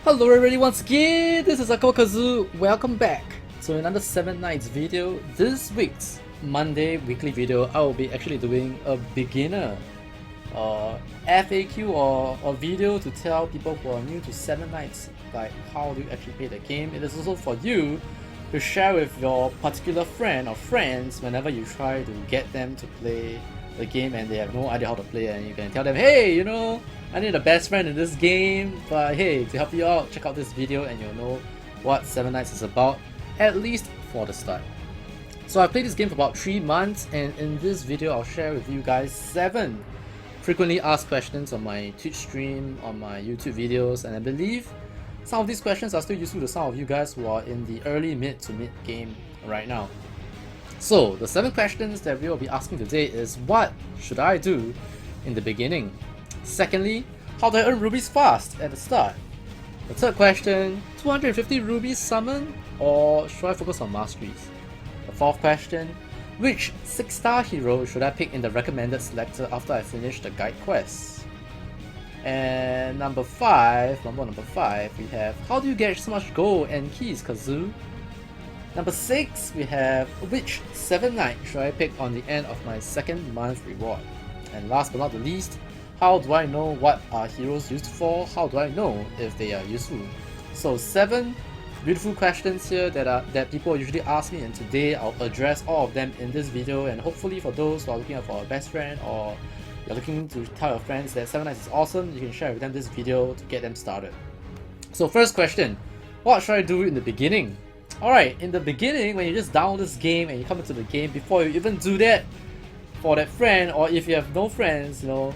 Hello everybody once again, this is AikawaKazu, welcome back to another 7 nights video. This week's Monday weekly video, I will be actually doing a beginner FAQ or video to tell people who are new to 7 nights like how do you actually play the game. It is also for you to share with your particular friend or friends whenever you try to get them to play the game and they have no idea how to play, and you can tell them, hey, you know, I need a best friend in this game, but hey, to help you out, check out this video and you'll know what 7 Nights is about, at least for the start. So I played this game for about 3 months, and in this video I'll share with you guys 7 frequently asked questions on my Twitch stream, on my YouTube videos, and I believe some of these questions are still useful to some of you guys who are in the early mid to mid game right now. So the 7 questions that we will be asking today is, what should I do in the beginning? Secondly, how do I earn rubies fast at the start? The third question, 250 rubies summon, or should I focus on masteries? The fourth question, which 6-star hero should I pick in the recommended selector after I finish the guide quest? And number 5, we have, how do you get so much gold and keys, Kazu? Number 6, we have, which 7 night should I pick on the end of my 2nd month reward? And last but not the least, how do I know what are heroes used for? How do I know if they are useful? So 7 beautiful questions here that people usually ask me, and today I'll address all of them in this video. And hopefully for those who are looking for a best friend, or you're looking to tell your friends that 7 Nights is awesome, you can share with them this video to get them started. So first question, what should I do in the beginning? Alright, in the beginning, when you just download this game and you come into the game, before you even do that for that friend, or if you have no friends, you know,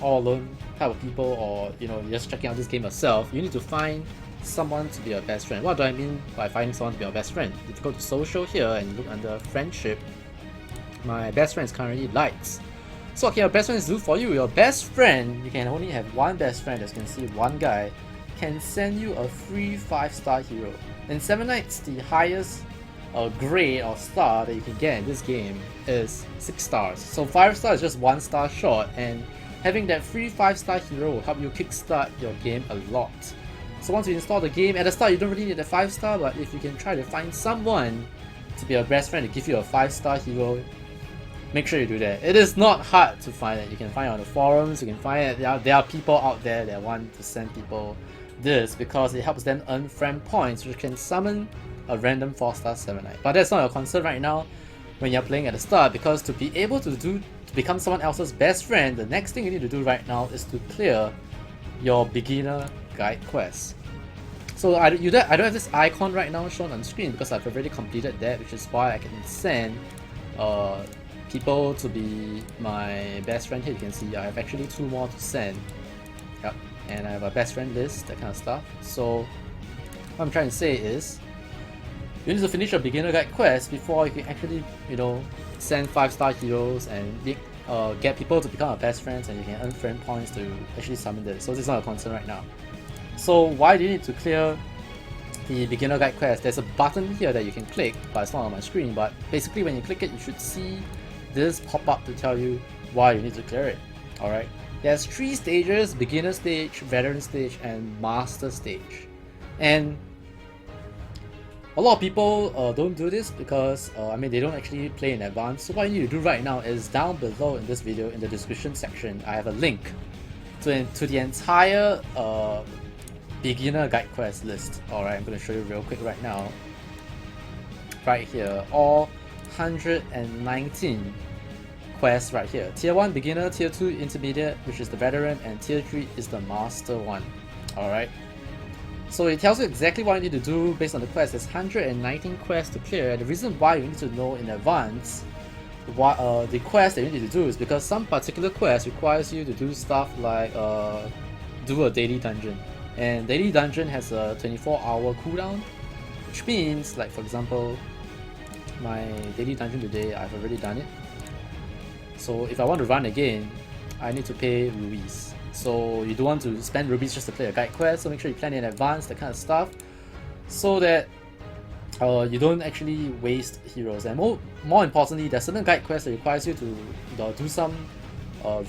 all alone type of people, or you know, you're just checking out this game yourself, you need to find someone to be your best friend. What do I mean by finding someone to be your best friend? If you go to social here and you look under friendship, my best friend is currently Lights. So what can your best friends do for you? Your best friend, you can only have one best friend, as you can see, one guy can send you a free 5-star hero. In 7 Nights, the highest grade or star that you can get in this game is 6 stars. So 5 stars is just 1 star short, and having that free 5-star hero will help you kickstart your game a lot. So once you install the game, at the start you don't really need a 5-star, but if you can try to find someone to be your best friend to give you a 5-star hero, make sure you do that. It is not hard to find it. You can find it on the forums, you can find it, there are people out there that want to send people this because it helps them earn friend points, which can summon a random 4-star 7 Night. But that's not your concern right now when you're playing at the start, because to be able to become someone else's best friend, the next thing you need to do right now is to clear your beginner guide quest. So I don't have this icon right now shown on screen because I've already completed that, which is why I can send people to be my best friend here. You can see I have actually 2 more to send. Yep. And I have a best friend list, that kind of stuff. So what I'm trying to say is, you need to finish your beginner guide quest before you can actually, you know, send 5-star heroes and get people to become our best friends, and you can earn friend points to actually summon this. So this is not a concern right now. So why do you need to clear the beginner guide quest? There's a button here that you can click, but it's not on my screen. But basically when you click it, you should see this pop up to tell you why you need to clear it. Alright. There's 3 stages: beginner stage, veteran stage, and master stage. And a lot of people don't do this because I mean, they don't actually play in advance. So what you need to do right now is, down below in this video, in the description section, I have a link to the entire beginner guide quest list. Alright, I'm going to show you real quick right now. Right here, all 119 quests right here. Tier 1 beginner, Tier 2 intermediate, which is the veteran, and Tier 3 is the master one. Alright. So it tells you exactly what you need to do based on the quest. There's 119 quests to clear. The reason why you need to know in advance what the quest that you need to do is because some particular quest requires you to do stuff like do a daily dungeon. And daily dungeon has a 24-hour cooldown, which means, like for example, my daily dungeon today, I've already done it. So if I want to run again, I need to pay rubies. So you don't want to spend rubies just to play a guide quest, so make sure you plan in advance, that kind of stuff, so that you don't actually waste heroes. And more importantly, there's certain guide quests that requires you to do some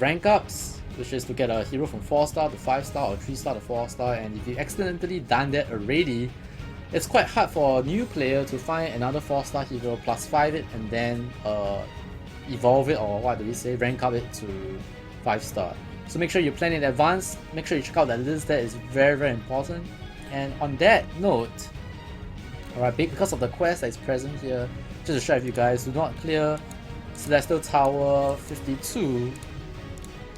rank ups which is to get a hero from 4-star to 5-star or 3-star to 4-star, and if you accidentally done that already, it's quite hard for a new player to find another 4-star hero, plus 5 it, and then evolve it, or what do we say, rank up it to 5-star. So make sure you plan in advance, make sure you check out that list. That is very, very important. And on that note, alright, because of the quest that is present here, just to share with you guys, do not clear Celestial Tower 52.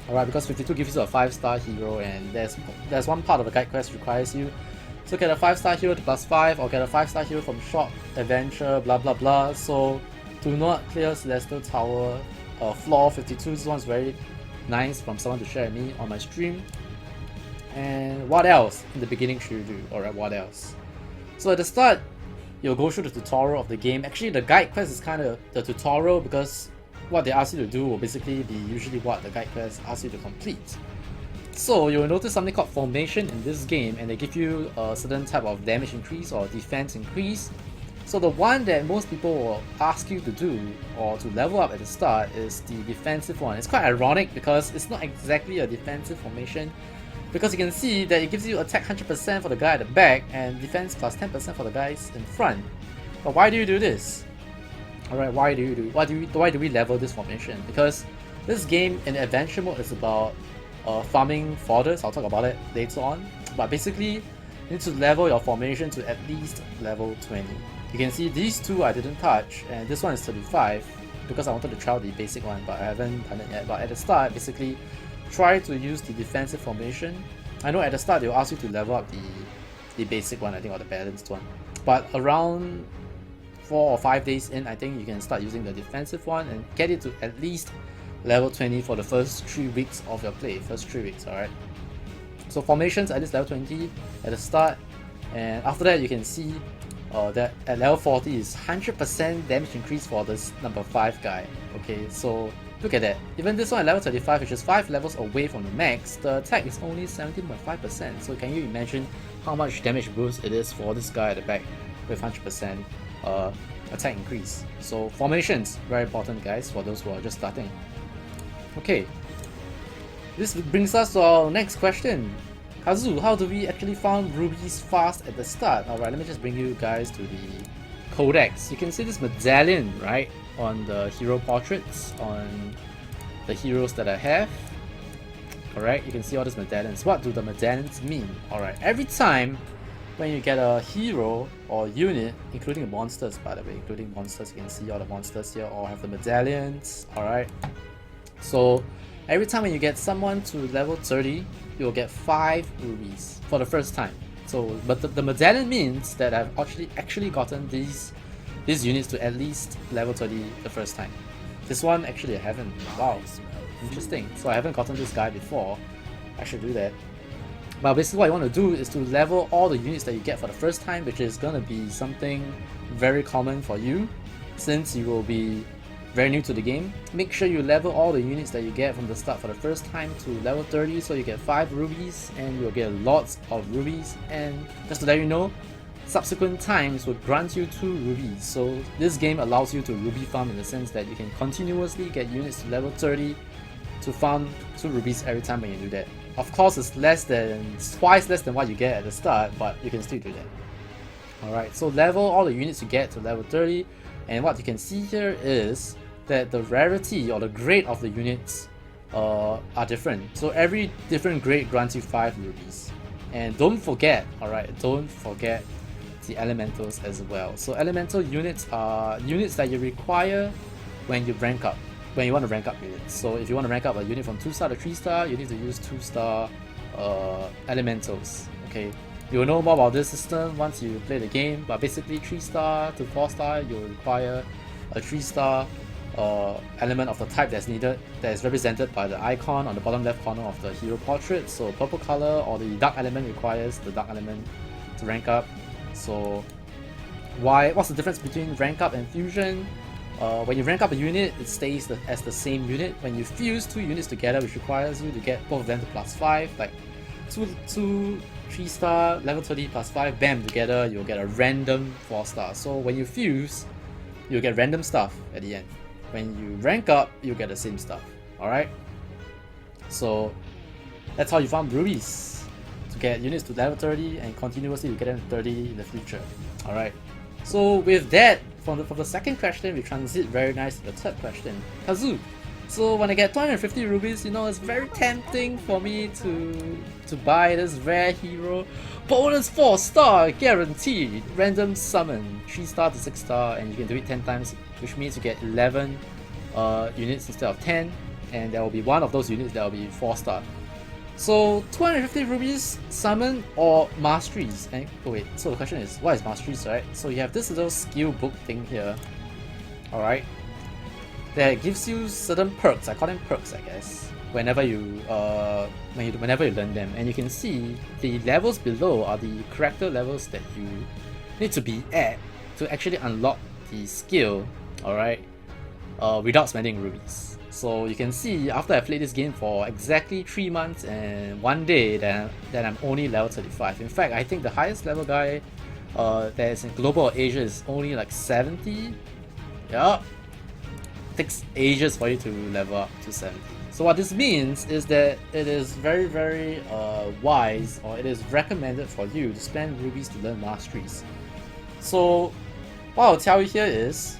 Alright, because 52 gives you a 5-star hero, and there's one part of the guide quest requires you to get a 5-star hero to +5, or get a 5-star hero from short adventure, blah blah blah. So do not clear Celestial Tower floor 52. This one's very nice from someone to share with me on my stream. And what else in the beginning should you do? Alright, what else? So at the start, you'll go through the tutorial of the game. Actually, the guide quest is kind of the tutorial, because what they ask you to do will basically be usually what the guide quest asks you to complete. So you'll notice something called formation in this game, and they give you a certain type of damage increase or defense increase. So the one that most people will ask you to do or to level up at the start is the defensive one. It's quite ironic because it's not exactly a defensive formation, because you can see that it gives you attack 100% for the guy at the back and defense plus 10% for the guys in front. But why do you do this? Alright, why do we level this formation? Because this game in adventure mode is about farming fodders. I'll talk about it later on. But basically, you need to level your formation to at least level 20. You can see these two I didn't touch, and this one is 35 because I wanted to try the basic one, but I haven't done it yet. But at the start, basically, try to use the defensive formation. I know at the start they'll ask you to level up the basic one, I think, or the balanced one. But around 4 or 5 days in, I think you can start using the defensive one and get it to at least level 20 for the first 3 weeks of your play. First 3 weeks, alright? So formations at least level 20 at the start, and after that you can see that at level 40 is 100% damage increase for this number 5 guy. Okay, so look at that. Even this one at level 35, which is 5 levels away from the max, the attack is only 17.5%. So can you imagine how much damage boost it is for this guy at the back with 100% attack increase? So formations, very important guys for those who are just starting. Okay, this brings us to our next question. Kazu, how do we actually farm rubies fast at the start? Alright, let me just bring you guys to the codex. You can see this medallion, right, on the hero portraits, on the heroes that I have. Alright, you can see all these medallions. What do the medallions mean? Alright, every time when you get a hero or unit, including the monsters by the way, including monsters, you can see all the monsters here all have the medallions. Alright, so every time when you get someone to level 30, you'll get 5 rubies for the first time. So, but the medallion means that I've actually gotten these units to at least level 30 the first time. This one actually I haven't. Wow, interesting. So I haven't gotten this guy before. I should do that. But basically what you want to do is to level all the units that you get for the first time, which is gonna be something very common for you since you will be very new to the game. Make sure you level all the units that you get from the start for the first time to level 30, so you get 5 rubies and you'll get lots of rubies. And just to let you know, subsequent times will grant you 2 rubies. So this game allows you to ruby farm in the sense that you can continuously get units to level 30 to farm 2 rubies every time when you do that. Of course, it's twice less than what you get at the start, but you can still do that. Alright, so level all the units you get to level 30, and what you can see here is that the rarity or the grade of the units are different. So every different grade grants you 5 rubies. And don't forget, alright, don't forget the elementals as well. So elemental units are units that you require when you rank up, when you want to rank up units. So if you want to rank up a unit from 2-star to 3-star, you need to use 2-star elementals. Okay, you'll know more about this system once you play the game, but basically 3-star to 4-star, you'll require a 3-star element of the type that's needed, that is represented by the icon on the bottom left corner of the hero portrait. So purple color or the dark element requires the dark element to rank up. So what's the difference between rank up and fusion? When you rank up a unit, it stays as the same unit. When you fuse 2 units together, which requires you to get both of them to +5, like 2 3-star level 30 +5, bam, together you'll get a random 4-star. So when you fuse, you'll get random stuff at the end. When you rank up, you get the same stuff. Alright? So That's how you farm rubies, to get units to level 30 and continuously to get them to 30 in the future. Alright, so with that, from the second question, we transit very nice to the third question. Kazu. So when I get 250 rubies, you know, it's very tempting for me to buy this rare hero. Bonus 4-star guaranteed, random summon, 3-star to 6-star, and you can do it 10 times, which means you get 11 units instead of 10, and there will be one of those units that will be 4-star. So 250 rubies, summon or masteries. And oh wait, so the question is, what is masteries, right? So you have this little skill book thing here, alright, that gives you certain perks. I call them perks, I guess. Whenever you learn them, and you can see the levels below are the character levels that you need to be at to actually unlock the skill, alright, without spending rubies. So you can see after I played this game for exactly 3 months and 1 day that I'm only level 35. In fact, I think the highest level guy that is in global or Asia is only like 70. Yeah, it takes ages for you to level up to 70. So what this means is that it is very wise, or it is recommended for you to spend rubies to learn masteries. So what I'll tell you here is,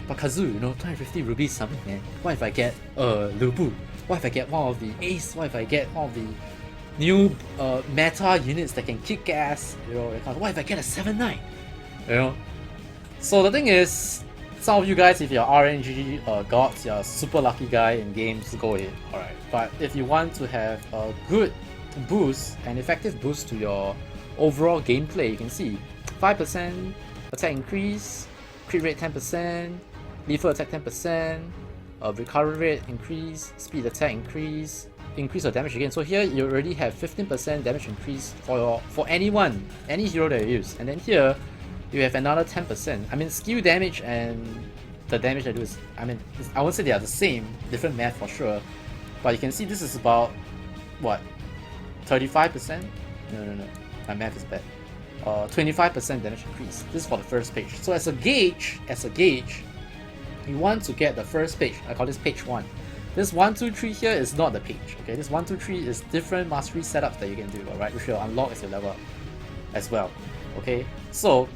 but Kazu, you know, 250 rubies summon, man. What if I get Lubu? What if I get one of the Ace? What if I get one of the new meta units that can kick ass? You know, what if I get a 7-9? You know? So the thing is, some of you guys, if you're RNG gods, you're a super lucky guy in games, go ahead, alright. But if you want to have a good boost, an effective boost to your overall gameplay, you can see 5% attack increase, crit rate 10%, lethal attack 10%, recovery rate increase, speed attack increase your damage again. So here you already have 15% damage increase for anyone, any hero that you use. And then here you have another 10%. I mean, skill damage and the damage I do is, I mean, I won't say they are the same, different math for sure. But you can see this is about, what, 35%? No, my math is bad. 25% damage increase. This is for the first page. So as a gauge, you want to get the first page. I call this page 1. This 1, 2, 3 here is not the page. Okay, this 1, 2, 3 is different mastery setups that you can do, alright, which will unlock as you level up as well. Okay, so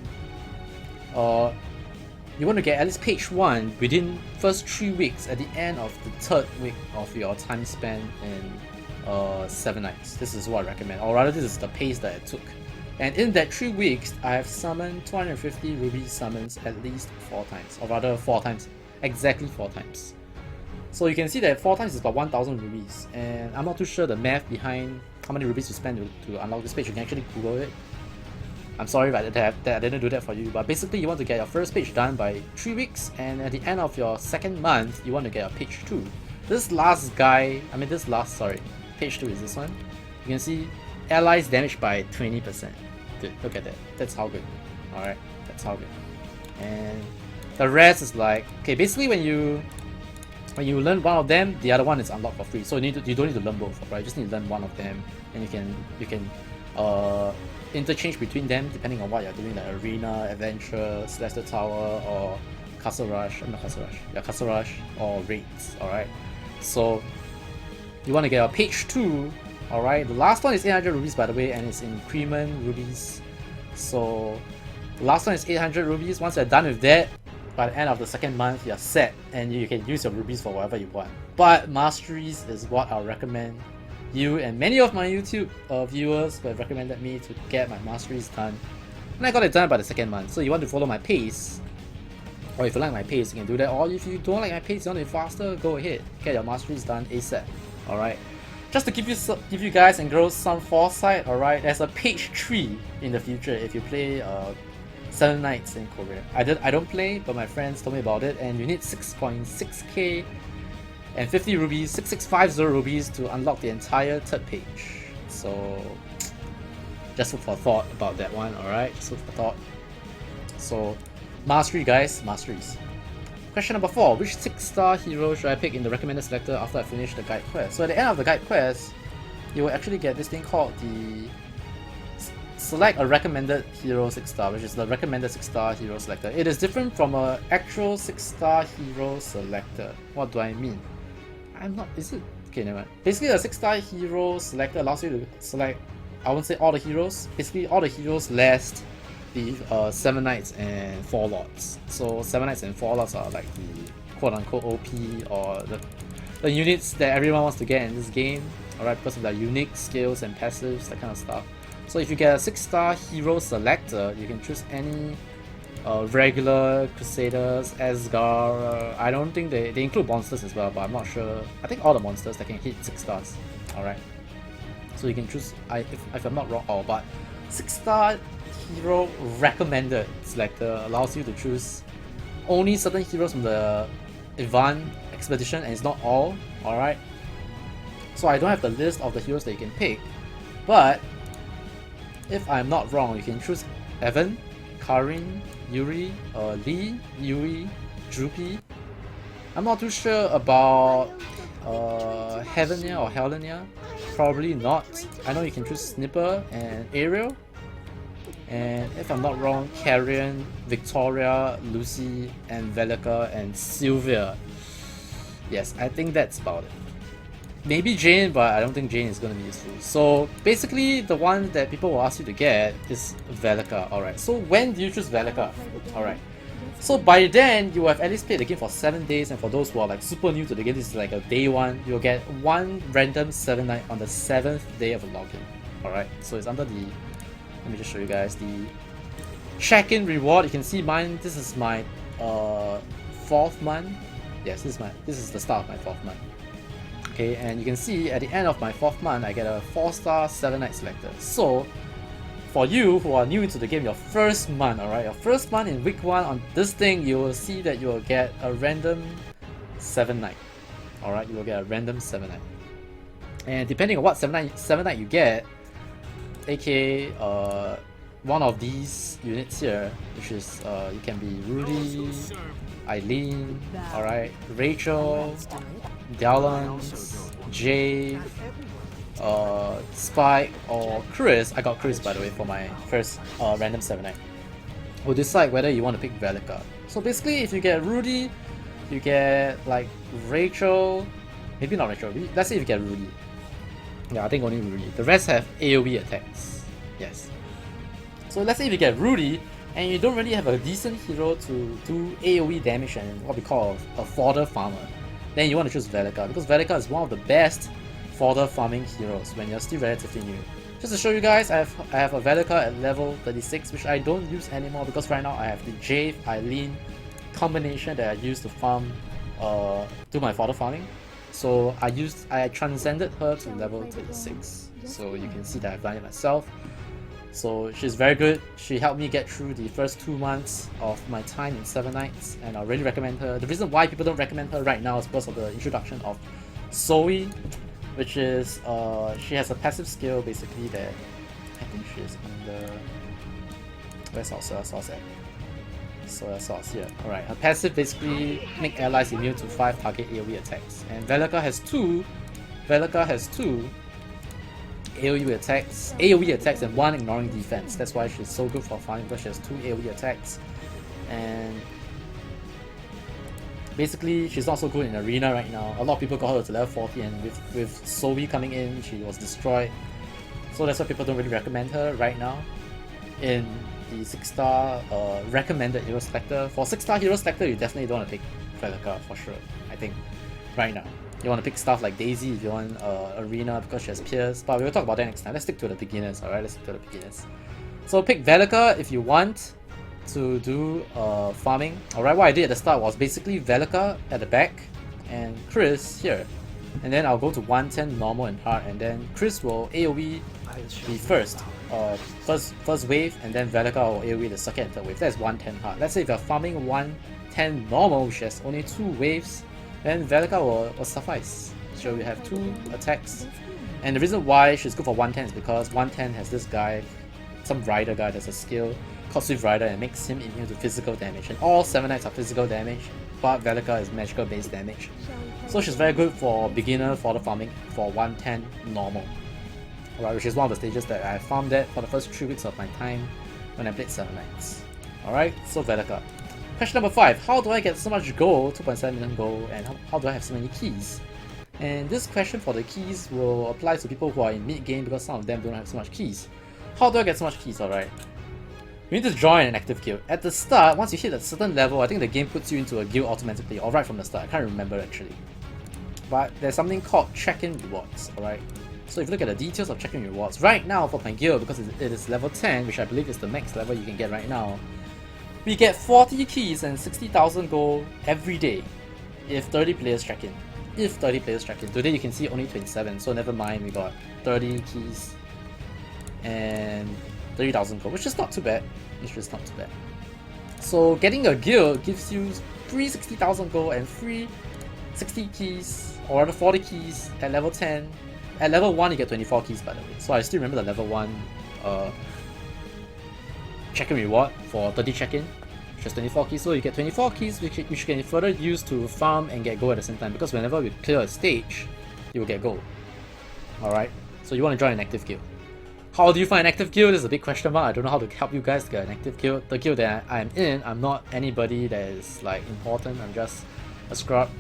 you want to get at least page 1 within first 3 weeks at the end of the 3rd week of your time spent in 7 nights. This is what I recommend, or rather this is the pace that I took. And in that 3 weeks, I have summoned 250 ruby summons at least 4 times, or rather 4 times, exactly 4 times. So you can see that 4 times is about 1000 rubies, and I'm not too sure the math behind how many rubies you spend to unlock this page. You can actually Google it. I'm sorry that I didn't do that for you, but basically you want to get your first page done by 3 weeks, and at the end of your 2nd month, you want to get a page 2. This last guy, page 2 is this one. You can see allies damaged by 20%. Dude, look at that. That's how good. Alright, that's how good. And the rest is like, okay, basically when you learn one of them, the other one is unlocked for free. So you don't need to learn both, right? You just need to learn one of them, and you can interchange between them depending on what you're doing, like arena, adventure, celestial tower, or castle rush. Castle rush or raids. Alright. So you want to get a page 2. Alright, the last one is 800 rubies by the way, and it's increment rubies. So the last one is 800 rubies. Once you're done with that, by the end of the 2nd month, you're set and you can use your rubies for whatever you want. But masteries is what I'll recommend you, and many of my YouTube viewers have recommended me to get my masteries done. And I got it done by the 2nd month. So you want to follow my pace, or if you like my pace, you can do that. Or if you don't like my pace, you want it faster, go ahead. Get your masteries done ASAP. Alright. Just to give you guys and girls some foresight, alright, there's a page 3 in the future if you play 7 Nights in Korea. I don't play, but my friends told me about it, and you need 6.6k and 50 rubies, 6650 rubies to unlock the entire 3rd page. So just food for thought about that one, alright? Just food for thought. So mastery guys, masteries. Question number 4. Which 6-star hero should I pick in the recommended selector after I finish the guide quest? So at the end of the guide quest, you will actually get this thing called the select a recommended hero 6-star, which is the recommended 6-star hero selector. It is different from an actual 6-star hero selector. What do I mean? Okay, never mind. Basically, the 6-star hero selector allows you to select, I won't say all the heroes, basically all the heroes last the 7 knights and 4 lords. So 7 knights and 4 lords are like the quote-unquote OP, or the units that everyone wants to get in this game, alright, because of their unique skills and passives, that kind of stuff. So if you get a 6-star hero selector, you can choose any regular Crusaders, Asgard. I don't think they include monsters as well, but I'm not sure. I think all the monsters that can hit 6 stars. Alright. So you can choose, if I'm not wrong, but 6-star hero recommended selector allows you to choose only certain heroes from the Ivan expedition, and it's not all. Alright. So I don't have the list of the heroes that you can pick, but if I'm not wrong, you can choose Evan, Karin, Yuri, Lee, Yui, Drupi. I'm not too sure about Heavenia or Helenia. Probably not. I know you can choose Snipper and Ariel. And if I'm not wrong, Carrion, Victoria, Lucy, and Velika, and Sylvia. Yes, I think that's about it. Maybe Jane, but I don't think Jane is going to be useful. So basically, the one that people will ask you to get is Velika. Alright, so when do you choose Velika? Alright, so by then, you have at least played the game for 7 days, and for those who are like super new to the game, this is like a day 1, you'll get 1 random 7 night on the 7th day of login. Alright, so it's under the, let me just show you guys the check-in reward. You can see mine, this is my 4th month. Yes, this is the start of my 4th month. Okay, and you can see at the end of my 4th month, I get a 4-star 7-night selector. So, for you who are new to the game, your first month, alright, your first month in week 1 on this thing, you will see that you will get a random 7-night. Alright, you will get a random 7-night. And depending on what 7-night you get, aka one of these units here, which is you can be Rudy, Eileen, alright, Rachel, Dallon, Jave, Spike, or Chris. I got Chris, by the way, for my first random 7-night. We'll decide whether you want to pick Velika. So basically, if you get Rudy, you get like Rachel, maybe not Rachel, let's say if you get Rudy. Yeah, I think only Rudy. The rest have AoE attacks. Yes. So let's say if you get Rudy, and you don't really have a decent hero to do AoE damage and what we call a fodder farmer, then you want to choose Velika, because Velika is one of the best fodder farming heroes when you're still relatively new. Just to show you guys, I have a Velika at level 36, which I don't use anymore because right now I have the Jave Eileen combination that I use to farm, do my fodder farming. So I transcended her to level 36. So you can see that I've done it myself. So she's very good. She helped me get through the first 2 months of my time in 7 nights, and I really recommend her. The reason why people don't recommend her right now is because of the introduction of Zoe, which is she has a passive skill basically that I think she is under. Where's our source at? Soya sauce here. Alright, her passive basically make allies immune to 5 target AoE attacks, and Velika has two AoE attacks and 1 ignoring defense. That's why she's so good for farming, because she has 2 AoE attacks. And basically she's not so good in arena right now. A lot of people got her to level 40, and with Zoe coming in, she was destroyed. So that's why people don't really recommend her right now in the 6-star recommended hero selector. For 6-star hero selector, you definitely don't want to pick Velika for sure, I think, right now. You want to pick stuff like Daisy if you want arena because she has Pierce, but we'll talk about that next time. Let's stick to the beginners, alright? Let's stick to the beginners. So pick Velika if you want to do farming. Alright, what I did at the start was basically Velika at the back and Chris here. And then I'll go to 110 normal and hard, and then Chris will AoE the first wave, and then Velika will AoE the second and third wave. That's 110 hard. Let's say if you're farming 110 normal, which has only 2 waves, then Velika will suffice. So you have 2 attacks. And the reason why she's good for 110 is because 110 has this guy, some rider guy that's a skill called Swift Rider, and makes him immune to physical damage. And all 7 knights are physical damage, but Velika is magical based damage. So she's very good for beginner fodder farming for 110 normal. Alright, which is one of the stages that I farmed at for the first 3 weeks of my time when I played 7 knights. Alright, so Velika. Question number 5. How do I get so much gold, 2.7 million gold, and how do I have so many keys? And this question for the keys will apply to people who are in mid-game because some of them don't have so much keys. How do I get so much keys? Alright. You need to join an active guild. At the start, once you hit a certain level, I think the game puts you into a guild automatically, or right from the start. I can't remember actually. But there's something called check-in rewards, alright? So if you look at the details of check-in rewards, right now for my guild, because it is level 10, which I believe is the max level you can get right now, we get 40 keys and 60,000 gold every day if 30 players check in. If 30 players check in. Today you can see only 27, so never mind, we got 30 keys and 30,000 gold, which is not too bad. Which is not too bad. So getting a guild gives you free 60,000 gold and free 60 keys, or rather 40 keys at level 10. At level 1 you get 24 keys by the way, so I still remember the level 1 check-in reward for 30 check-in, which is 24 keys, so you get 24 keys which you can further use to farm and get gold at the same time, because whenever we clear a stage, you will get gold. Alright, so you want to join an active guild. How do you find an active guild? This is a big question mark. I don't know how to help you guys get an active guild. The guild that I'm in, I'm not anybody that is like important, I'm just a scrub.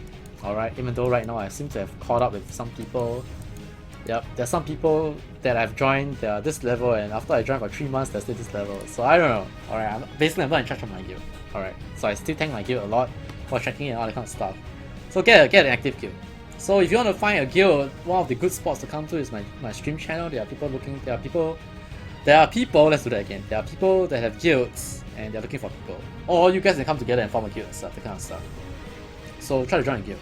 Alright, even though right now I seem to have caught up with some people. Yep, there's some people that I've joined, they are this level, and after I joined for 3 months, they're still this level. So I don't know. Alright, I'm not in charge of my guild. Alright, so I still thank my guild a lot for checking in and all that kind of stuff. So get an active guild. So if you want to find a guild, one of the good spots to come to is my stream channel. There are people, let's do that again. There are people that have guilds and they're looking for people. Or you guys can come together and form a guild and stuff, that kind of stuff. So try to join a guild.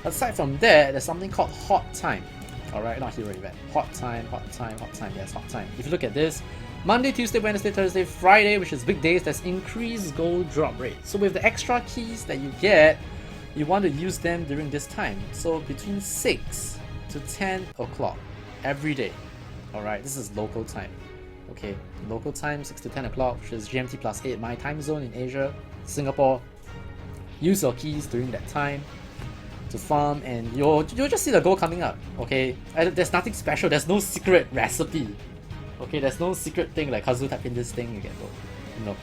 Aside from that, there's something called hot time. Alright, not hero event. Hot time, yes, hot time. If you look at this, Monday, Tuesday, Wednesday, Thursday, Friday, which is big days, there's increased gold drop rate. So with the extra keys that you get, you want to use them during this time. So between 6 to 10 o'clock every day. Alright, this is local time. Okay, local time 6 to 10 o'clock, which is GMT plus 8, my time zone in Asia, Singapore. Use your keys during that time to farm, and you'll just see the gold coming up. Okay, there's nothing special, there's no secret recipe. Okay, there's no secret thing like Kazu type in this thing, you get gold. No.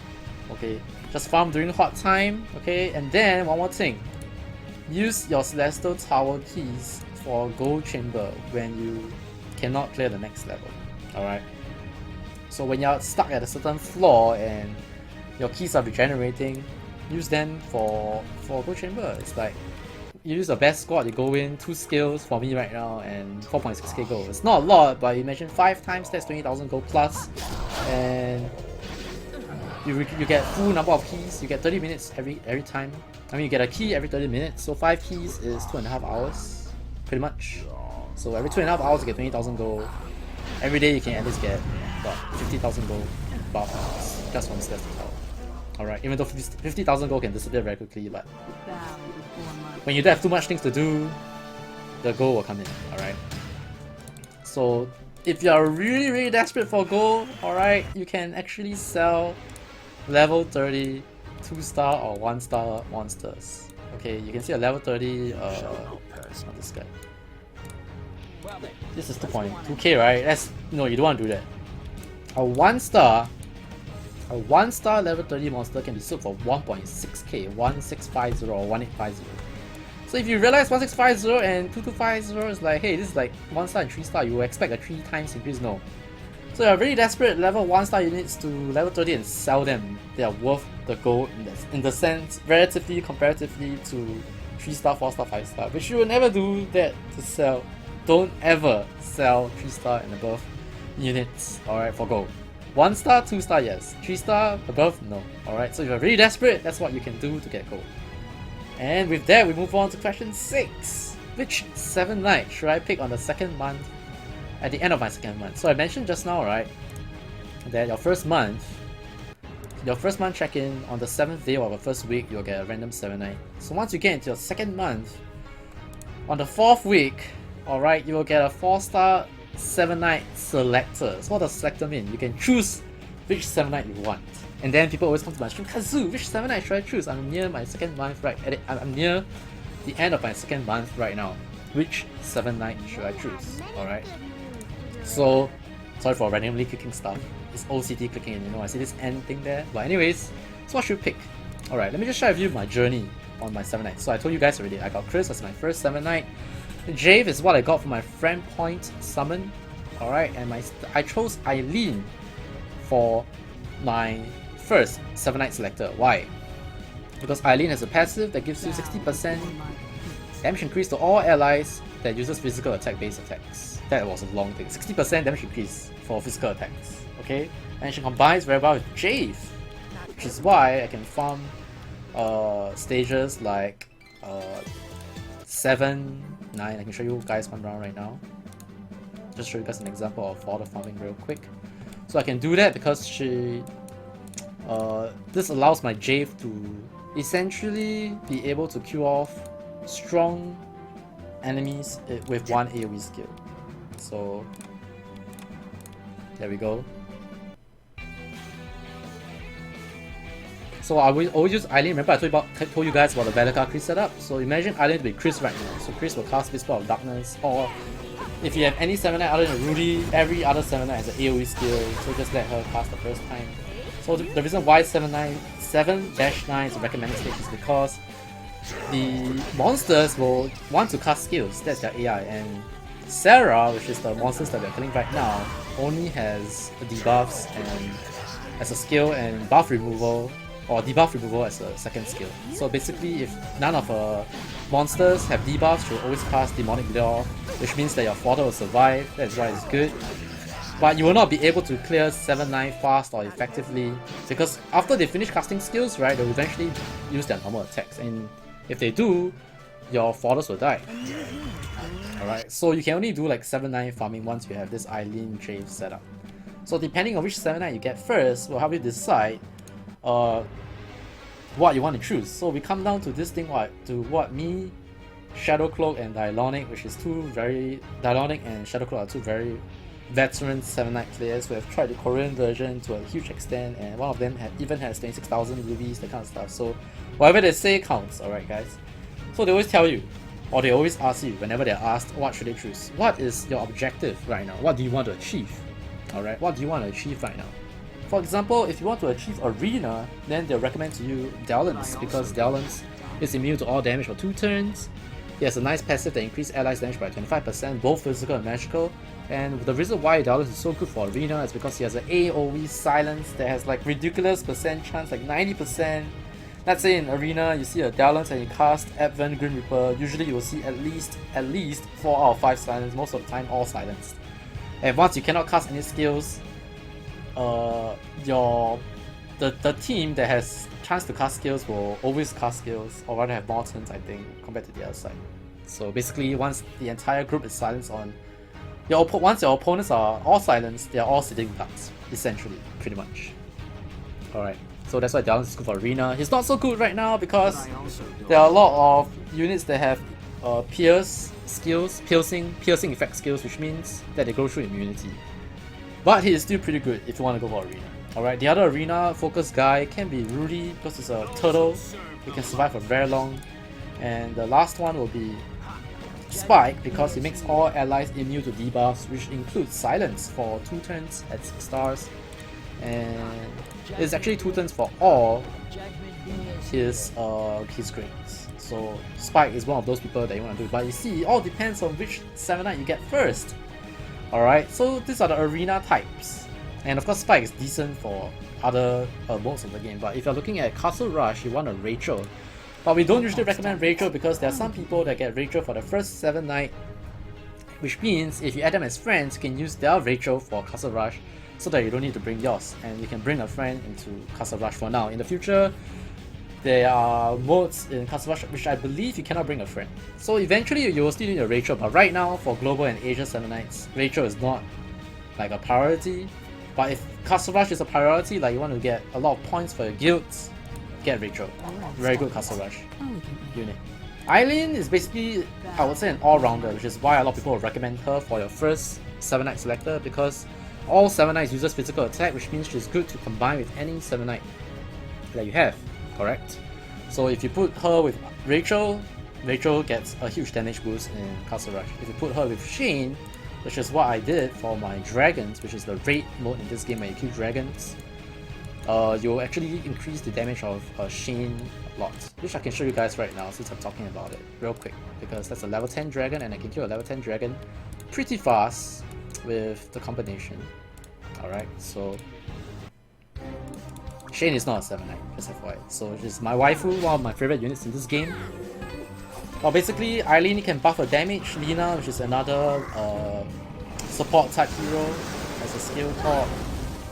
Okay, just farm during hot time. Okay, and then one more thing. Use your Celestial Tower keys for Gold Chamber when you cannot clear the next level. Alright? So when you're stuck at a certain floor and your keys are regenerating, use them for Gold Chamber. It's like, you use the best squad, you go in, 2 skills for me right now and 4.6k gold. It's not a lot, but you imagine 5 times that's 20,000 gold plus, and you get full number of keys. You get 30 minutes every time. I mean, you get a key every 30 minutes, so 5 keys is 2.5 hours, pretty much. So every 2.5 hours you get 20,000 gold. Every day you can at least get about 50,000 gold buffs just from Celestial Tower. Alright, even though 50,000 gold can disappear very quickly, but when you don't have too much things to do, the gold will come in. Alright. So if you are really desperate for gold, alright, you can actually sell level 30 2-star or 1-star monsters. Okay, you can see a level 30 not this guy. This is 2.2k, right? No, you don't want to do that. A 1-star level 30 monster can be sold for 1.6k, 1650 or 1850. So if you realize 1650 and 2250 is like, hey, this is like 1-star and 3-star, you will expect a 3 times increase. No. So you're really desperate, level 1-star units to level 30 and sell them. They are worth the gold in the sense, relatively, comparatively to 3-star, 4-star, 5-star. But you will never do that to sell. Don't ever sell 3-star and above units, alright, for gold. 1-star, 2-star, yes. 3-star, above, no. Alright, so if you're really desperate, that's what you can do to get gold. And with that, we move on to question 6. Which 7 night should I pick on the 2nd month, at the end of my 2nd month? So I mentioned just now, right, that your first month check-in on the 7th day of the first week, you'll get a random 7 night. So once you get into your 2nd month, on the 4th week, alright, you will get a 4-star 7 night selector. So what does selector mean? You can choose which 7 night you want. And then people always come to my stream, Kazu, which 7 night should I choose? I'm near my 2nd month I'm near the end of my 2nd month right now. Which 7 night should I choose? Alright. So, sorry for randomly clicking stuff. It's OCD clicking, and I see this end thing there. But anyways, so what should you pick? Alright, let me just share with you my journey on my 7 Knights. So I told you guys already, I got Chris as my first 7 Knight. Jave is what I got for my friend point summon. Alright, and I chose Eileen for my first 7 Knight selector. Why? Because Eileen has a passive that gives you 60% damage increase to all allies that uses physical attack based attacks. That was a long thing. 60% damage increase for physical attacks. Okay? And she combines very well with Jave, which is why I can farm stages like 7, 9. I can show you guys one round right now. Just show you guys an example of fodder farming real quick. So I can do that because she this allows my Jave to essentially be able to kill off strong enemies with one AoE skill. So there we go. So I will always use Eileen. Remember I told you guys about the Valaka Chris setup? So imagine Eileen to be Chris right now. So Chris will cast Whisper of Darkness, or if you have any 7 Knight other than Rudy, every other 7 Knight has an AoE skill, so just let her cast the first time. So the reason why 7-9 is a recommended stage is because the monsters will want to cast skills, that's their AI, and Sarah, which is the monsters that we're killing right now, only has debuffs and as a skill and buff removal, or debuff removal as a second skill. So basically, if none of her monsters have debuffs, she'll always cast Demonic Lure, which means that your fodder will survive. That's why it's good. But you will not be able to clear 7-9 fast or effectively, because after they finish casting skills, right, they'll eventually use their normal attacks, and if they do, your fodders will die. Alright, so you can only do like 7-9 farming once you have this Eileen Jave setup. So depending on which 7-9 you get first will help you decide what you want to choose. So we come down to this thing, what me, Shadowcloak and Dialonic, which is Dialonic and Shadowcloak are two very veteran 7-Knight players who have tried the Korean version to a huge extent, and one of them even has 26,000 rubies, that kind of stuff. So whatever they say counts, alright guys? So they always tell you, or they always ask you, whenever they're asked, what should they choose? What is your objective right now? What do you want to achieve? Alright, what do you want to achieve right now? For example, if you want to achieve Arena, then they'll recommend to you Dalens, because Dalens is immune to all damage for 2 turns. He has a nice passive that increases allies damage by 25%, both physical and magical. And the reason why Dalens is so good for Arena is because he has an AoE silence that has like ridiculous percent chance, like 90%. Let's say in Arena you see a Dalens and you cast Advent Grim Reaper, usually you will see at least 4 out of 5 silence, most of the time all silenced. And once you cannot cast any skills, the team that has chance to cast skills will always cast skills, or rather have more turns, I think, compared to the other side. So basically, once the entire group is silenced on once your opponents are all silenced, they are all sitting ducks, essentially, pretty much. Alright, so that's why Dalens is good for Arena. He's not so good right now because there are a lot of units that have piercing effect skills, which means that they go through immunity. But he is still pretty good if you want to go for Arena. Alright, the other Arena focus guy can be Rudy because he's a turtle. He can survive for very long. And the last one will be Spike because he makes all allies immune to debuffs, which includes silence for 2 turns at 6 stars. And it's actually 2 turns for all his grades. So Spike is one of those people that you want to do. But you see, it all depends on which 7-Knight you get first. Alright, so these are the Arena types. And of course Spike is decent for other modes of the game. But if you're looking at Castle Rush, you want a Rachel. But we don't usually recommend Rachel because there are some people that get Rachel for the first 7-Knight, which means if you add them as friends, you can use their Rachel for Castle Rush so that you don't need to bring yours, and you can bring a friend into Castle Rush for now. In the future, there are modes in Castle Rush which I believe you cannot bring a friend. So eventually you will still need a Rachel, but right now for Global and Asia 7-Knights, Rachel is not like a priority. But if Castle Rush is a priority, like you want to get a lot of points for your guilds, get Rachel. Very good Castle Rush unit. Eileen is basically, I would say, an all-rounder, which is why a lot of people will recommend her for your first 7-Knight selector, because all 7-Knights uses physical attack, which means she's good to combine with any 7-Knight that you have, correct? So if you put her with Rachel, Rachel gets a huge damage boost in Castle Rush. If you put her with Shane, which is what I did for my dragons, which is the raid mode in this game where you kill dragons, you'll actually increase the damage of Shane a lot, which I can show you guys right now since I'm talking about it real quick, because that's a level 10 dragon and I can kill a level 10 dragon pretty fast with the combination. Alright, so Shane is not a 7-9, just FYI. So she's my waifu, one of my favorite units in this game. Well, basically, Eileen can buff her damage. Lina, which is another support type hero, has a skill called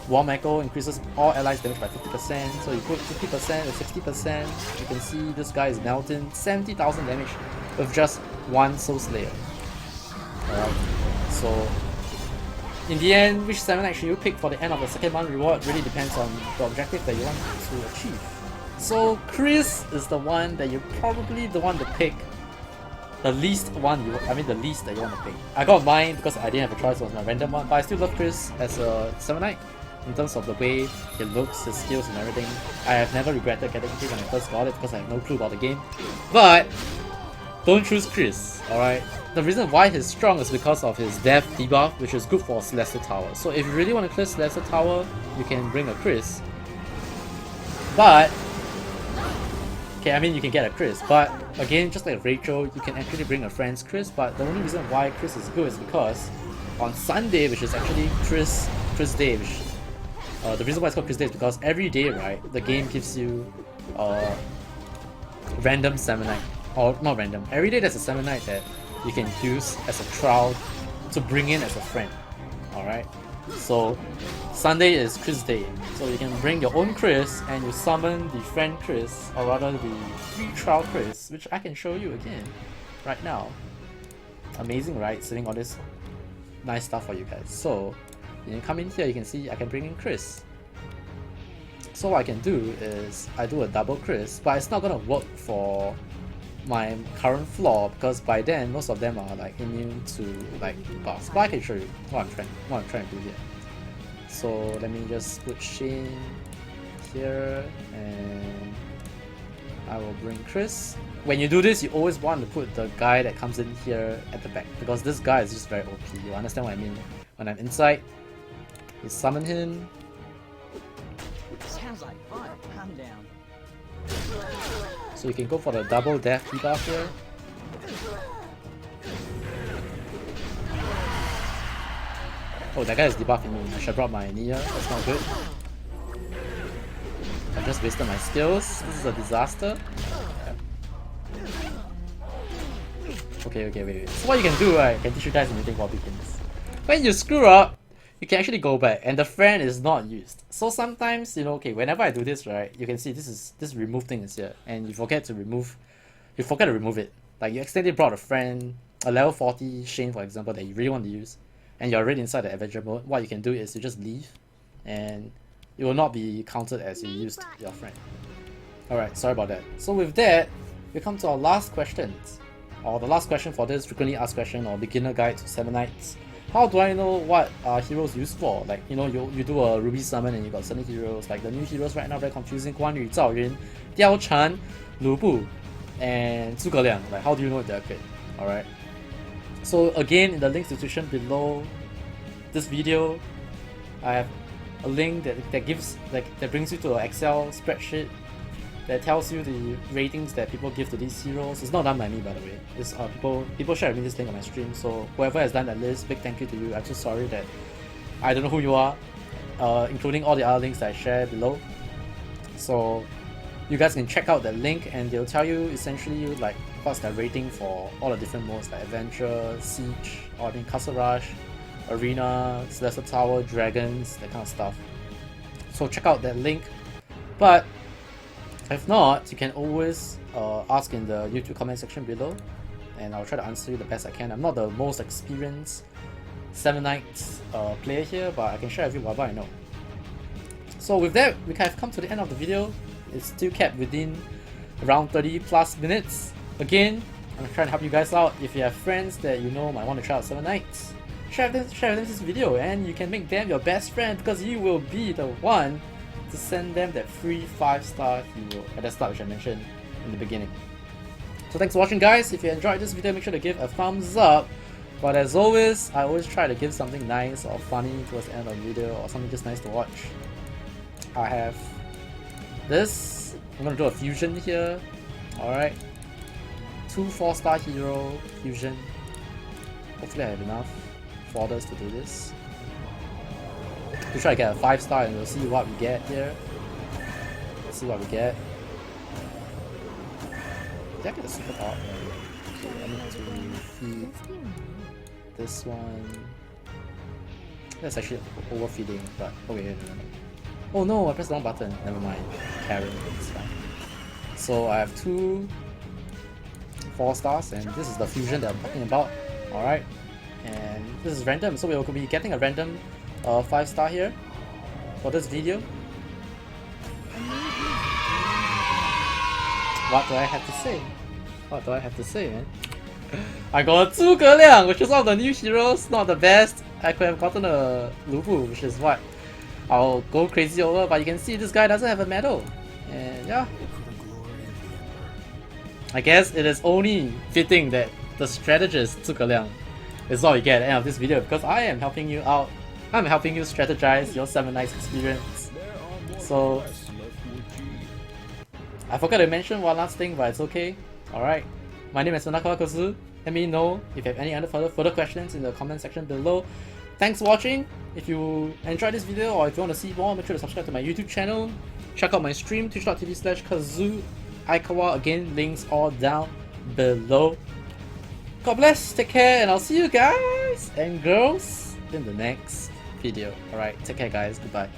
Warm Echo, increases all allies damage by 50%. So you put 50% or 60%, you can see this guy is melting 70,000 damage with just one Soul Slayer. Alright, so in the end, which 7-9 should you pick for the end of the second month reward really depends on the objective that you want to achieve. So Chris is the one that you're probably the one to pick. The least one the least that you want to pick. I got mine because I didn't have a choice, it was my random one, but I still love Chris as a 7-9 in terms of the way he looks, his skills and everything. I have never regretted getting it when I first got it because I have no clue about the game. But don't choose Chris, alright? The reason why he's strong is because of his death debuff, which is good for Celestial Tower. So if you really want to clear Celestial Tower, you can bring a Chris. But okay, I mean you can get a Chris, but again, just like Rachel, you can actually bring a friend's Chris, but the only reason why Chris is good is because on Sunday, which is actually Chris Day, which, the reason why it's called Chris Day is because every day, right, the game gives you random 7-9, or not random, every day there's a 7-9 that you can use as a trial to bring in as a friend, alright? So Sunday is Chris Day, so you can bring your own Chris and you summon the friend Chris, or rather the free trial Chris, which I can show you again right now. Amazing, right? Setting all this nice stuff for you guys. So you can come in here, you can see I can bring in Chris. So what I can do is I do a double Chris, but it's not gonna work for my current floor because by then most of them are like immune to like buffs. But I can show you what I'm trying to do here. So let me just put Shane here and I will bring Chris. When you do this, you always want to put the guy that comes in here at the back because this guy is just very OP. You understand what I mean? When I'm inside, you summon him. Sounds like fun. Calm down. So you can go for the double death debuff here. Oh, that guy is debuffing me. I should have brought my Nia. That's not good. I just wasted my skills. This is a disaster. Okay, wait. So what you can do, right, I can teach you guys anything while begins. When you screw up, you can actually go back and the friend is not used. So sometimes, you know, okay, whenever I do this, right, you can see this remove thing is here and you forget to remove it. Like you accidentally brought a friend, a level 40 Shane for example, that you really want to use and you're already inside the Avenger mode. What you can do is you just leave and it will not be counted as you used your friend. Alright, sorry about that. So with that, we come to our last questions. Or the last question for this frequently asked question or beginner guide to 7-Knights. How do I know what heroes used for? Like, you know, you do a ruby summon and you got certain heroes. Like the new heroes right now very confusing. Guan Yu, Zhao Yun, Diao Chan, Lu Bu, and Zhuge Liang. Like, how do you know they're good? Alright. So again, in the link description below this video, I have a link that brings you to an Excel spreadsheet that tells you the ratings that people give to these heroes. It's not done by me, by the way. It's people share with me this link on my stream. So whoever has done that list, big thank you to you. I'm so sorry that I don't know who you are, including all the other links that I share below. So you guys can check out that link and they'll tell you essentially like what's their rating for all the different modes like Adventure, Siege, or I mean Castle Rush, Arena, Celestial Tower, Dragons, that kind of stuff. So check out that link. But if not, you can always ask in the YouTube comment section below and I'll try to answer you the best I can. I'm not the most experienced 7-Knights player here, but I can share with you whatever I know. So with that, we have come to the end of the video. It's still kept within around 30 plus minutes. Again, I'm trying to help you guys out. If you have friends that you know might want to try out 7-Knights, share with them this video and you can make them your best friend because you will be the one to send them that free 5-star hero at the start, which I mentioned in the beginning. So thanks for watching, guys. If you enjoyed this video, make sure to give a thumbs up. But as always, I always try to give something nice or funny towards the end of the video or something just nice to watch. I have this. I'm gonna do a fusion here. Alright. 2 4-star hero fusion. Hopefully I have enough fodders to do this. We'll try to get a 5-star and we'll see what we get here. Let's see what we get. Did I get a super power? Okay, I need to feed this one. That's actually overfeeding, but okay, no. Oh no, I pressed the wrong button. Never mind. Karen, it's fine. So I have 2 4-stars, and this is the fusion that I'm talking about. Alright. And this is random, so we'll be getting a random 5-star here for this video. What do I have to say? What do I have to say, man? I got Zhuge Liang, which is one of the new heroes, not the best. I could have gotten a Lubu, which is what I'll go crazy over, but you can see this guy doesn't have a medal. And yeah, I guess it is only fitting that the strategist Zhuge Liang is what we get at the end of this video, because I am helping you out. I'm helping you strategize your 7 nights experience. So I forgot to mention one last thing, but it's okay. Alright, my name is AikawaKazu. Let me know if you have any other further questions in the comment section below. Thanks for watching. If you enjoyed this video or if you want to see more, make sure to subscribe to my YouTube channel. Check out my stream, twitch.tv/Kazu Aikawa. Again, links all down below. God bless, take care, and I'll see you guys and girls in the next video. Alright, take care guys, goodbye.